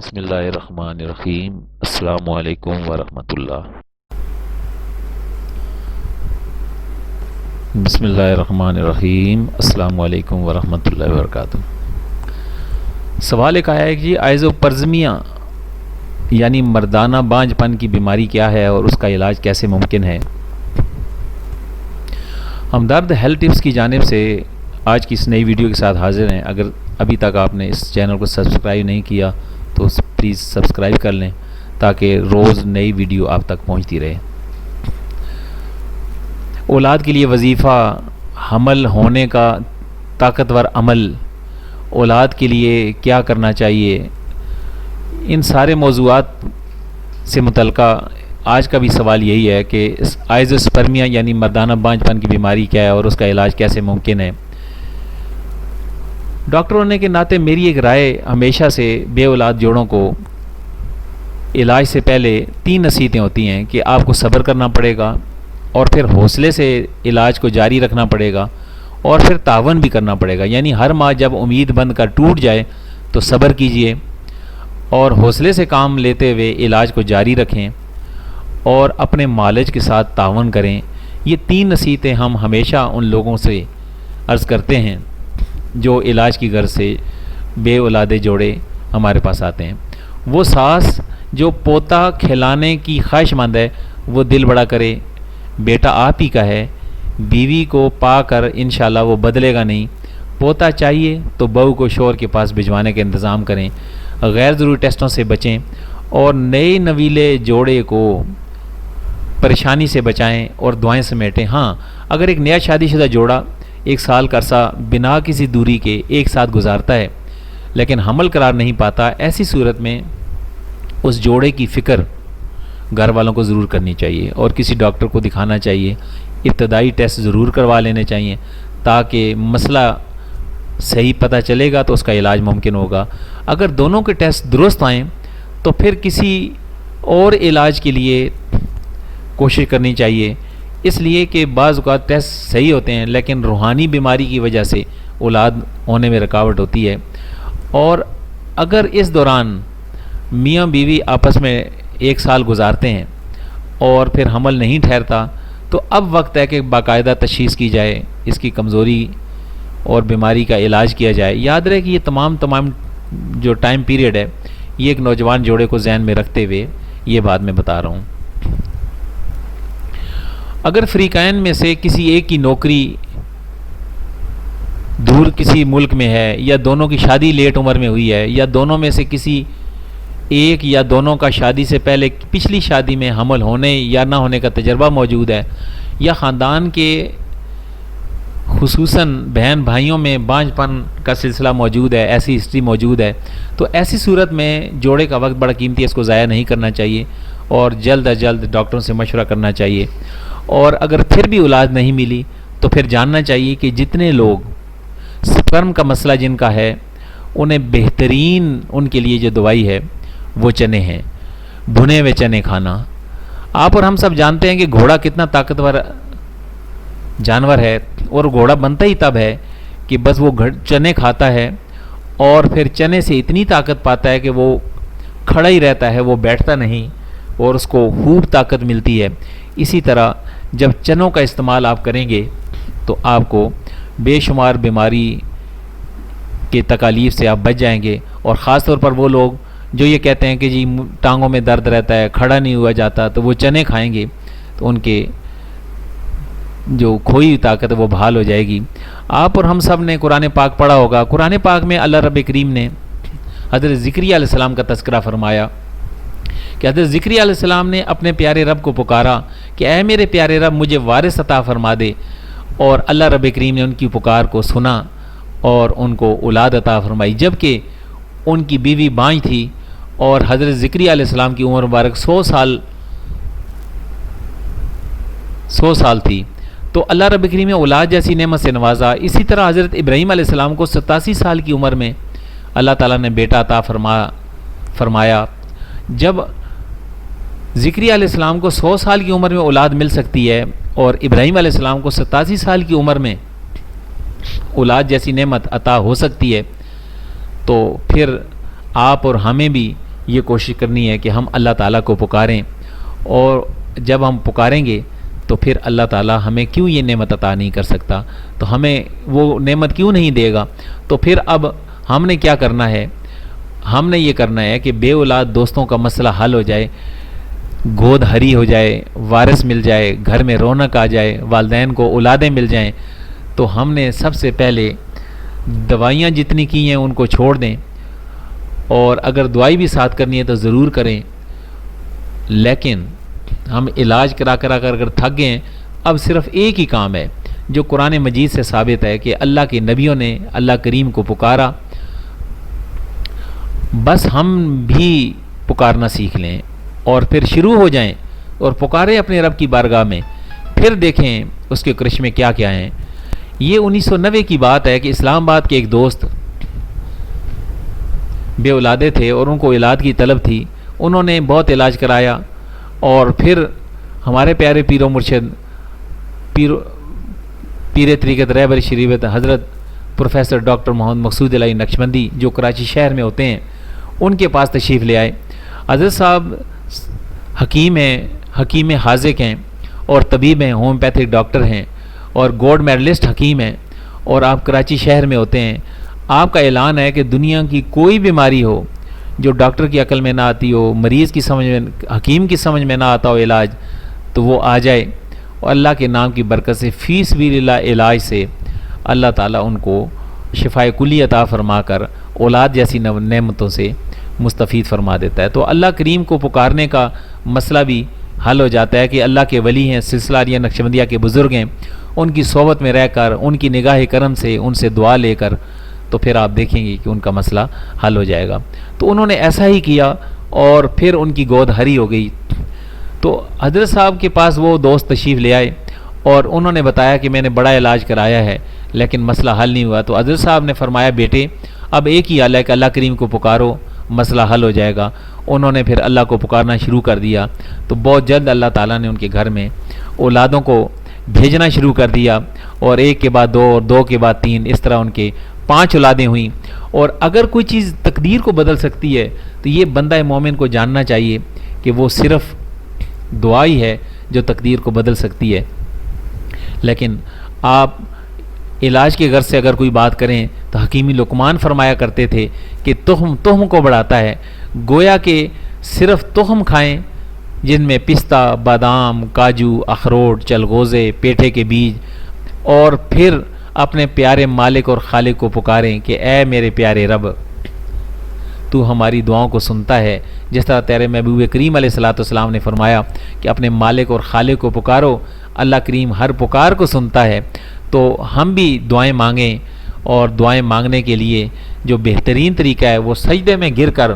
بسم اللہ الرحمن الرحیم۔ السلام علیکم ورحمۃ اللہ۔ بسم اللہ الرحمن الرحیم۔ السلام علیکم ورحمۃ اللہ وبرکاتہ۔ سوال ایک آیا ہے کہ آئزوپرزمیا یعنی مردانہ بانجھ پن کی بیماری کیا ہے اور اس کا علاج کیسے ممکن ہے؟ ہمدرد ہیلتھ ٹپس کی جانب سے آج کی اس نئی ویڈیو کے ساتھ حاضر ہیں۔ اگر ابھی تک آپ نے اس چینل کو سبسکرائب نہیں کیا تو پلیز سبسکرائب کر لیں تاکہ روز نئی ویڈیو آپ تک پہنچتی رہے۔ اولاد کے لیے وظیفہ، حمل ہونے کا طاقتور عمل، اولاد کے لیے کیا کرنا چاہیے، ان سارے موضوعات سے متعلقہ آج کا بھی سوال یہی ہے کہ آئزوسپرمیا یعنی مردانہ بانجھ پن کی بیماری کیا ہے اور اس کا علاج کیسے ممکن ہے۔ ڈاکٹر ہونے کے ناطے میری ایک رائے ہمیشہ سے بے اولاد جوڑوں کو علاج سے پہلے 3 نصیحتیں ہوتی ہیں کہ آپ کو صبر کرنا پڑے گا، اور پھر حوصلے سے علاج کو جاری رکھنا پڑے گا، اور پھر تعاون بھی کرنا پڑے گا۔ یعنی ہر ماہ جب امید بند کر ٹوٹ جائے تو صبر کیجئے اور حوصلے سے کام لیتے ہوئے علاج کو جاری رکھیں اور اپنے معالج کے ساتھ تعاون کریں۔ یہ 3 نصیحتیں ہم ہمیشہ ان لوگوں سے عرض کرتے ہیں جو علاج کی غرض سے بے اولادے جوڑے ہمارے پاس آتے ہیں۔ وہ ساس جو پوتا کھلانے کی خواہش مند ہے وہ دل بڑا کرے، بیٹا آپ ہی کا ہے، بیوی کو پا کر انشاءاللہ وہ بدلے گا نہیں۔ پوتا چاہیے تو بہو کو شوہر کے پاس بھجوانے کا انتظام کریں، غیر ضروری ٹیسٹوں سے بچیں اور نئے نویلے جوڑے کو پریشانی سے بچائیں اور دعائیں سمیٹیں۔ ہاں، اگر ایک نیا شادی شدہ جوڑا 1 سال کا عرصہ بنا کسی دوری کے ایک ساتھ گزارتا ہے لیکن حمل قرار نہیں پاتا، ایسی صورت میں اس جوڑے کی فکر گھر والوں کو ضرور کرنی چاہیے اور کسی ڈاکٹر کو دکھانا چاہیے۔ ابتدائی ٹیسٹ ضرور کروا لینے چاہیے تاکہ مسئلہ صحیح پتہ چلے گا تو اس کا علاج ممکن ہوگا۔ اگر دونوں کے ٹیسٹ درست آئیں تو پھر کسی اور علاج کے لیے کوشش کرنی چاہیے، اس لیے کہ بعض اوقات ٹیسٹ صحیح ہوتے ہیں لیکن روحانی بیماری کی وجہ سے اولاد ہونے میں رکاوٹ ہوتی ہے۔ اور اگر اس دوران میاں بیوی آپس میں 1 سال گزارتے ہیں اور پھر حمل نہیں ٹھہرتا تو اب وقت ہے کہ باقاعدہ تشخیص کی جائے، اس کی کمزوری اور بیماری کا علاج کیا جائے۔ یاد رہے کہ یہ تمام جو ٹائم پیریڈ ہے یہ ایک نوجوان جوڑے کو ذہن میں رکھتے ہوئے یہ بات میں بتا رہا ہوں۔ اگر فریقین میں سے کسی ایک کی نوکری دور کسی ملک میں ہے یا دونوں کی شادی لیٹ عمر میں ہوئی ہے یا دونوں میں سے کسی ایک یا دونوں کا شادی سے پہلے پچھلی شادی میں حمل ہونے یا نہ ہونے کا تجربہ موجود ہے یا خاندان کے خصوصاً بہن بھائیوں میں بانجھ پن کا سلسلہ موجود ہے، ایسی ہسٹری موجود ہے، تو ایسی صورت میں جوڑے کا وقت بڑا قیمتی ہے، اس کو ضائع نہیں کرنا چاہیے اور جلد از جلد ڈاکٹروں سے مشورہ کرنا چاہیے۔ اور اگر پھر بھی اولاد نہیں ملی تو پھر جاننا چاہیے کہ جتنے لوگ سپرم کا مسئلہ جن کا ہے انہیں بہترین ان کے لیے جو دوائی ہے وہ چنے ہیں، بھنے ہوئے چنے کھانا۔ آپ اور ہم سب جانتے ہیں کہ گھوڑا کتنا طاقتور جانور ہے اور گھوڑا بنتا ہی تب ہے کہ بس وہ چنے کھاتا ہے اور پھر چنے سے اتنی طاقت پاتا ہے کہ وہ کھڑا ہی رہتا ہے، وہ بیٹھتا نہیں اور اس کو خوب طاقت ملتی ہے۔ اسی طرح جب چنوں کا استعمال آپ کریں گے تو آپ کو بے شمار بیماری کے تکالیف سے آپ بچ جائیں گے۔ اور خاص طور پر وہ لوگ جو یہ کہتے ہیں کہ جی ٹانگوں میں درد رہتا ہے، کھڑا نہیں ہوا جاتا، تو وہ چنے کھائیں گے تو ان کے جو کھوئی ہوئی طاقت ہے وہ بحال ہو جائے گی۔ آپ اور ہم سب نے قرآن پاک پڑھا ہوگا۔ قرآن پاک میں اللہ رب کریم نے حضرت زکریا علیہ السلام کا تذکرہ فرمایا کہ حضرت زکریا علیہ السلام نے اپنے پیارے رب کو پکارا کہ اے میرے پیارے رب مجھے وارث عطا فرما دے، اور اللہ رب کریم نے ان کی پکار کو سنا اور ان کو اولاد عطا فرمائی، جبکہ ان کی بیوی بانجھ تھی اور حضرت زکریا علیہ السلام کی عمر مبارک 100 سال تھی، تو اللہ رب کریم نے اولاد جیسی نعمت سے نوازا۔ اسی طرح حضرت ابراہیم علیہ السلام کو 87 سال کی عمر میں اللہ تعالیٰ نے بیٹا عطا فرمایا۔ جب زکریا علیہ السلام کو 100 سال کی عمر میں اولاد مل سکتی ہے اور ابراہیم علیہ السلام کو 87 سال کی عمر میں اولاد جیسی نعمت عطا ہو سکتی ہے، تو پھر آپ اور ہمیں بھی یہ کوشش کرنی ہے کہ ہم اللہ تعالیٰ کو پکاریں، اور جب ہم پکاریں گے تو پھر اللہ تعالیٰ ہمیں کیوں یہ نعمت عطا نہیں کر سکتا، تو ہمیں وہ نعمت کیوں نہیں دے گا۔ تو پھر اب ہم نے کیا کرنا ہے، ہم نے یہ کرنا ہے کہ بے اولاد دوستوں کا مسئلہ حل ہو جائے، گود ہری ہو جائے، وارث مل جائے، گھر میں رونق آ جائے، والدین کو اولادیں مل جائیں، تو ہم نے سب سے پہلے دوائیاں جتنی کی ہیں ان کو چھوڑ دیں، اور اگر دوائی بھی ساتھ کرنی ہے تو ضرور کریں، لیکن ہم علاج کرا اگر تھک گئے ہیں، اب صرف ایک ہی کام ہے جو قرآن مجید سے ثابت ہے کہ اللہ کے نبیوں نے اللہ کریم کو پکارا، بس ہم بھی پکارنا سیکھ لیں اور پھر شروع ہو جائیں اور پکاریں اپنے رب کی بارگاہ میں، پھر دیکھیں اس کے کرشمے کیا کیا ہیں۔ یہ 1990 کی بات ہے کہ اسلام آباد کے ایک دوست بے اولادے تھے اور ان کو اولاد کی طلب تھی، انہوں نے بہت علاج کرایا، اور پھر ہمارے پیارے پیر و مرشد پیر طریقت رہبر شریعت حضرت پروفیسر ڈاکٹر محمد مقصود الہی نقشبندی جو کراچی شہر میں ہوتے ہیں، ان کے پاس تشریف لے آئے۔ حضرت صاحب حکیم حاذق ہیں اور طبیب ہیں، ہومیوپیتھک ڈاکٹر ہیں اور گولڈ میڈلسٹ حکیم ہیں، اور آپ کراچی شہر میں ہوتے ہیں۔ آپ کا اعلان ہے کہ دنیا کی کوئی بیماری ہو جو ڈاکٹر کی عقل میں نہ آتی ہو، مریض کی سمجھ میں، حکیم کی سمجھ میں نہ آتا ہو علاج، تو وہ آ جائے، اور اللہ کے نام کی برکت سے فی سبیل اللہ علاج سے اللہ تعالیٰ ان کو شفاء کلی عطا فرما کر اولاد جیسی نعمتوں سے مستفید فرما دیتا ہے۔ تو اللہ کریم کو پکارنے کا مسئلہ بھی حل ہو جاتا ہے کہ اللہ کے ولی ہیں، سلسلہ آریہ نقشبندیہ کے بزرگ ہیں، ان کی صحبت میں رہ کر، ان کی نگاہ کرم سے ان سے دعا لے کر، تو پھر آپ دیکھیں گے کہ ان کا مسئلہ حل ہو جائے گا۔ تو انہوں نے ایسا ہی کیا اور پھر ان کی گود ہری ہو گئی۔ تو حضرت صاحب کے پاس وہ دوست تشریف لے آئے اور انہوں نے بتایا کہ میں نے بڑا علاج کرایا ہے لیکن مسئلہ حل نہیں ہوا۔ تو حضرت صاحب نے فرمایا بیٹے اب ایک ہی حل ہے کہ اللہ کریم کو پکارو، مسئلہ حل ہو جائے گا۔ انہوں نے پھر اللہ کو پکارنا شروع کر دیا، تو بہت جلد اللہ تعالیٰ نے ان کے گھر میں اولادوں کو بھیجنا شروع کر دیا، اور ایک کے بعد دو اور دو کے بعد تین، اس طرح ان کے 5 اولادیں ہوئیں۔ اور اگر کوئی چیز تقدیر کو بدل سکتی ہے تو یہ بندہ مومن کو جاننا چاہیے کہ وہ صرف دعا ہی ہے جو تقدیر کو بدل سکتی ہے۔ لیکن آپ علاج کے غرض سے اگر کوئی بات کریں تو حکیمی لقمان فرمایا کرتے تھے کہ تخم کو بڑھاتا ہے، گویا کہ صرف تخم کھائیں جن میں پستہ، بادام، کاجو، اخروٹ، چلغوزے، پیٹھے کے بیج، اور پھر اپنے پیارے مالک اور خالق کو پکاریں کہ اے میرے پیارے رب، تو ہماری دعاؤں کو سنتا ہے، جس طرح تیرے محبوب کریم علیہ الصلوۃ والسلام نے فرمایا کہ اپنے مالک اور خالق کو پکارو، اللہ کریم ہر پکار کو سنتا ہے۔ تو ہم بھی دعائیں مانگیں، اور دعائیں مانگنے کے لیے جو بہترین طریقہ ہے وہ سجدے میں گر کر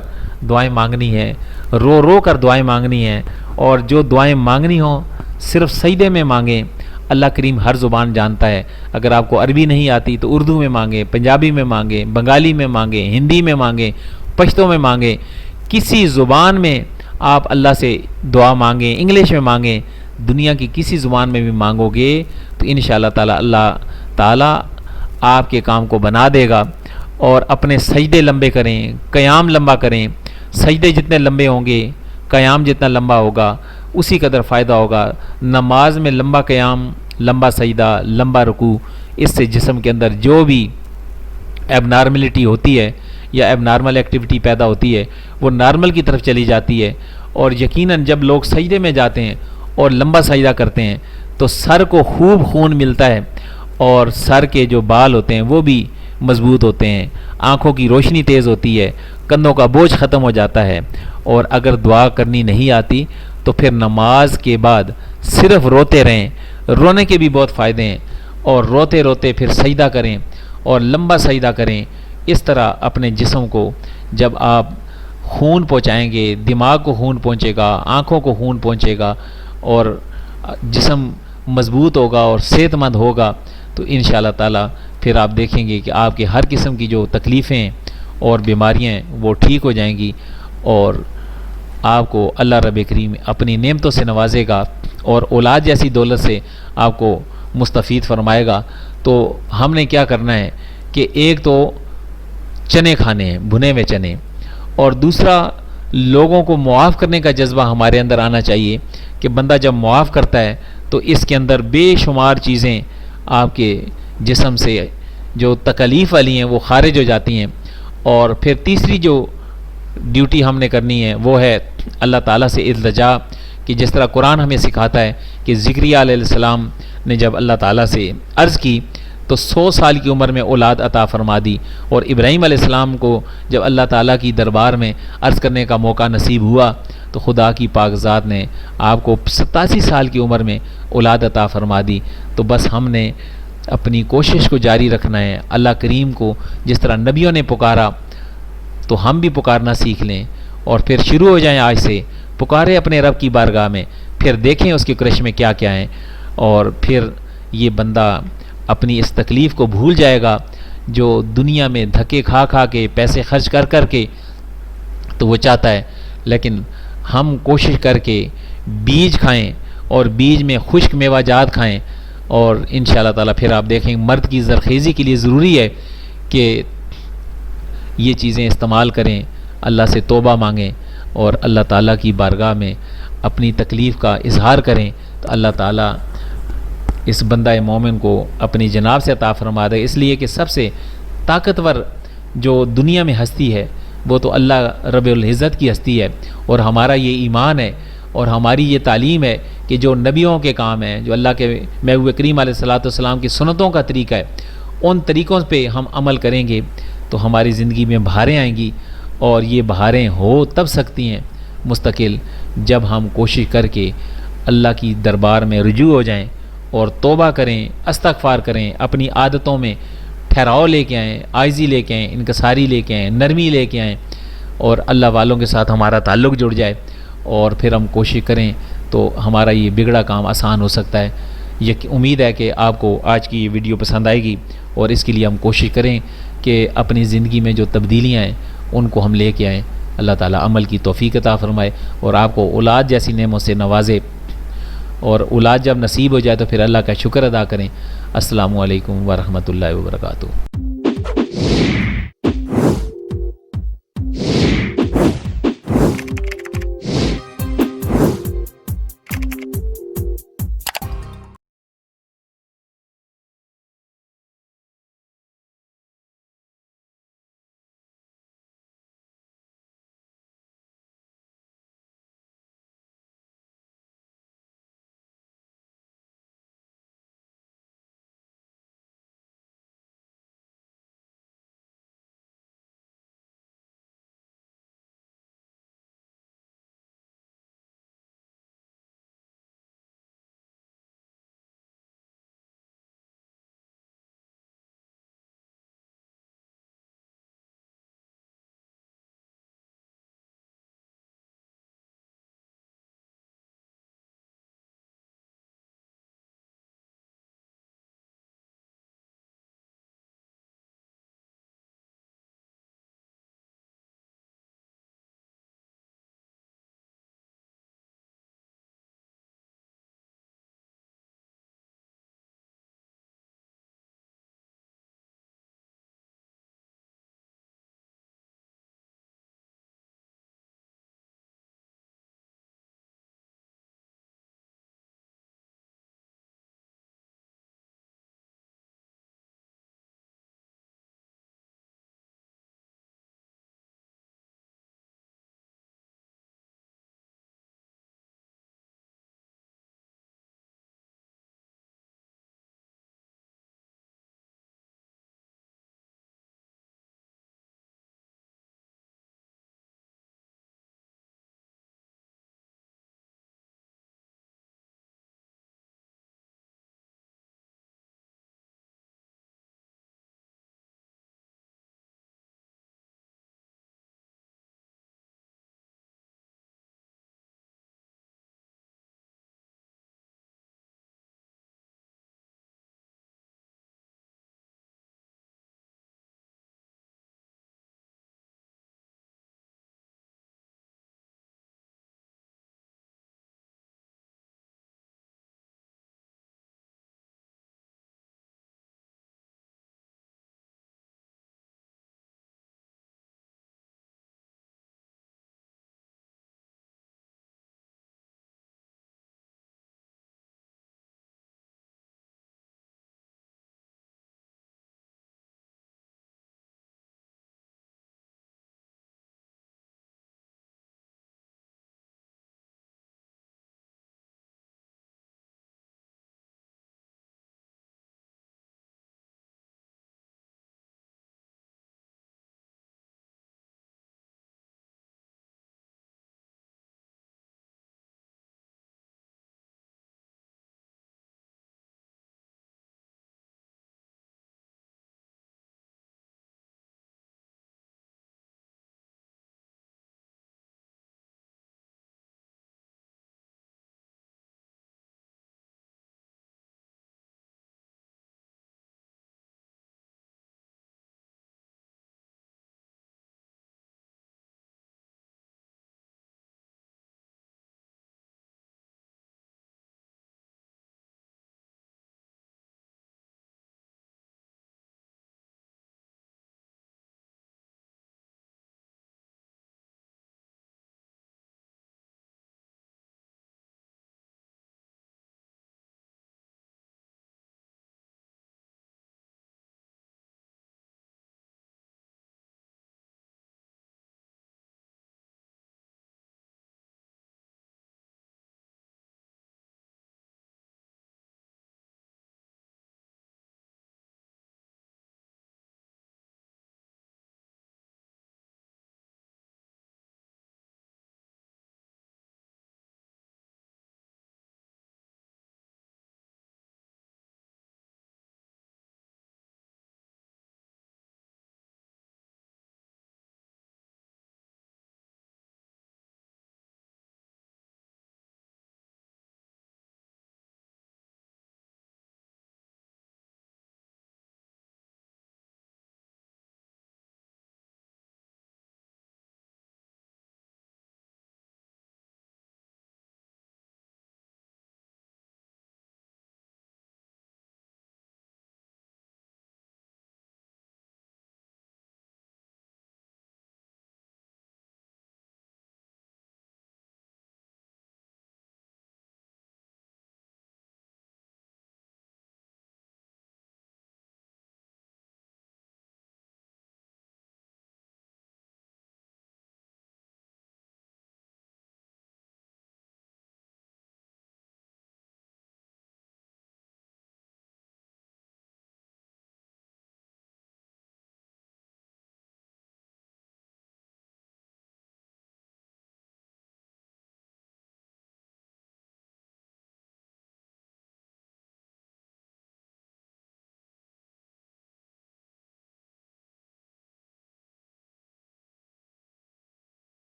دعائیں مانگنی ہے، رو رو کر دعائیں مانگنی ہیں، اور جو دعائیں مانگنی ہوں صرف سجدے میں مانگیں۔ اللہ کریم ہر زبان جانتا ہے، اگر آپ کو عربی نہیں آتی تو اردو میں مانگیں، پنجابی میں مانگیں، بنگالی میں مانگیں، ہندی میں مانگیں، پشتو میں مانگیں، کسی زبان میں آپ اللہ سے دعا مانگیں، انگلش میں مانگیں، دنیا کی کسی زبان میں بھی مانگو گے تو انشاءاللہ تعالیٰ اللہ تعالیٰ آپ کے کام کو بنا دے گا۔ اور اپنے سجدے لمبے کریں، قیام لمبا کریں، سجدے جتنے لمبے ہوں گے قیام جتنا لمبا ہوگا اسی قدر فائدہ ہوگا۔ نماز میں لمبا قیام، لمبا سجدہ، لمبا رکوع، اس سے جسم کے اندر جو بھی ایب نارملٹی ہوتی ہے یا ایب نارمل ایکٹیویٹی پیدا ہوتی ہے وہ نارمل کی طرف چلی جاتی ہے۔ اور یقیناً جب لوگ سجدے میں جاتے ہیں اور لمبا سجدہ کرتے ہیں تو سر کو خوب خون ملتا ہے، اور سر کے جو بال ہوتے ہیں وہ بھی مضبوط ہوتے ہیں، آنکھوں کی روشنی تیز ہوتی ہے، کندھوں کا بوجھ ختم ہو جاتا ہے۔ اور اگر دعا کرنی نہیں آتی تو پھر نماز کے بعد صرف روتے رہیں، رونے کے بھی بہت فائدے ہیں، اور روتے روتے پھر سجدہ کریں اور لمبا سجدہ کریں۔ اس طرح اپنے جسم کو جب آپ خون پہنچائیں گے، دماغ کو خون پہنچے گا، آنکھوں کو خون پہنچے گا، اور جسم مضبوط ہوگا اور صحت مند ہوگا، تو انشاءاللہ تعالیٰ پھر آپ دیکھیں گے کہ آپ کے ہر قسم کی جو تکلیفیں اور بیماریاں ہیں وہ ٹھیک ہو جائیں گی، اور آپ کو اللہ رب کریم اپنی نعمتوں سے نوازے گا اور اولاد جیسی دولت سے آپ کو مستفید فرمائے گا۔ تو ہم نے کیا کرنا ہے کہ ایک تو چنے کھانے ہیں، بھنے ہوئے چنے، اور دوسرا لوگوں کو معاف کرنے کا جذبہ ہمارے اندر آنا چاہیے کہ بندہ جب معاف کرتا ہے تو اس کے اندر بے شمار چیزیں آپ کے جسم سے جو تکلیف والی ہیں وہ خارج ہو جاتی ہیں. اور پھر تیسری جو ڈیوٹی ہم نے کرنی ہے وہ ہے اللہ تعالیٰ سے التجا، کہ جس طرح قرآن ہمیں سکھاتا ہے کہ زکریا علیہ السلام نے جب اللہ تعالیٰ سے عرض کی تو 100 سال کی عمر میں اولاد عطا فرما دی، اور ابراہیم علیہ السلام کو جب اللہ تعالیٰ کی دربار میں عرض کرنے کا موقع نصیب ہوا تو خدا کی پاک ذات نے آپ کو 87 سال کی عمر میں اولاد عطا فرما دی. تو بس ہم نے اپنی کوشش کو جاری رکھنا ہے. اللہ کریم کو جس طرح نبیوں نے پکارا تو ہم بھی پکارنا سیکھ لیں، اور پھر شروع ہو جائیں آج سے پکارے اپنے رب کی بارگاہ میں، پھر دیکھیں اس کے کرش میں کیا کیا ہیں، اور پھر یہ بندہ اپنی اس تکلیف کو بھول جائے گا جو دنیا میں دھکے کھا کھا کے پیسے خرچ کر کر کے تو وہ چاہتا ہے. لیکن ہم کوشش کر کے بیج کھائیں اور بیج میں خشک میوہ جات کھائیں، اور انشاءاللہ تعالیٰ پھر آپ دیکھیں مرد کی زرخیزی کے لیے ضروری ہے کہ یہ چیزیں استعمال کریں، اللہ سے توبہ مانگیں اور اللہ تعالیٰ کی بارگاہ میں اپنی تکلیف کا اظہار کریں تو اللہ تعالیٰ اس بندہ مومن کو اپنی جناب سے عطا فرما دے. اس لیے کہ سب سے طاقتور جو دنیا میں ہستی ہے وہ تو اللہ رب العزت کی ہستی ہے، اور ہمارا یہ ایمان ہے اور ہماری یہ تعلیم ہے کہ جو نبیوں کے کام ہیں، جو اللہ کے محبوب کریم علیہ السلام کی سنتوں کا طریقہ ہے، ان طریقوں پہ ہم عمل کریں گے تو ہماری زندگی میں بہاریں آئیں گی. اور یہ بہاریں ہو تب سکتی ہیں مستقل جب ہم کوشش کر کے اللہ کی دربار میں رجوع ہو جائیں اور توبہ کریں، استغفار کریں، اپنی عادتوں میں ٹھہراؤ لے کے آئیں، عاجزی لے کے آئیں، انکساری لے کے آئیں، نرمی لے کے آئیں، اور اللہ والوں کے ساتھ ہمارا تعلق جڑ جائے، اور پھر ہم کوشش کریں تو ہمارا یہ بگڑا کام آسان ہو سکتا ہے. یہ امید ہے کہ آپ کو آج کی یہ ویڈیو پسند آئے گی، اور اس کے لیے ہم کوشش کریں کہ اپنی زندگی میں جو تبدیلیاں ہیں ان کو ہم لے کے آئیں. اللہ تعالیٰ عمل کی توفیق عطا فرمائے اور آپ کو اولاد جیسی نعمت سے نوازے، اور اولاد جب نصیب ہو جائے تو پھر اللہ کا شکر ادا کریں. السلام علیکم ورحمۃ اللہ وبرکاتہ.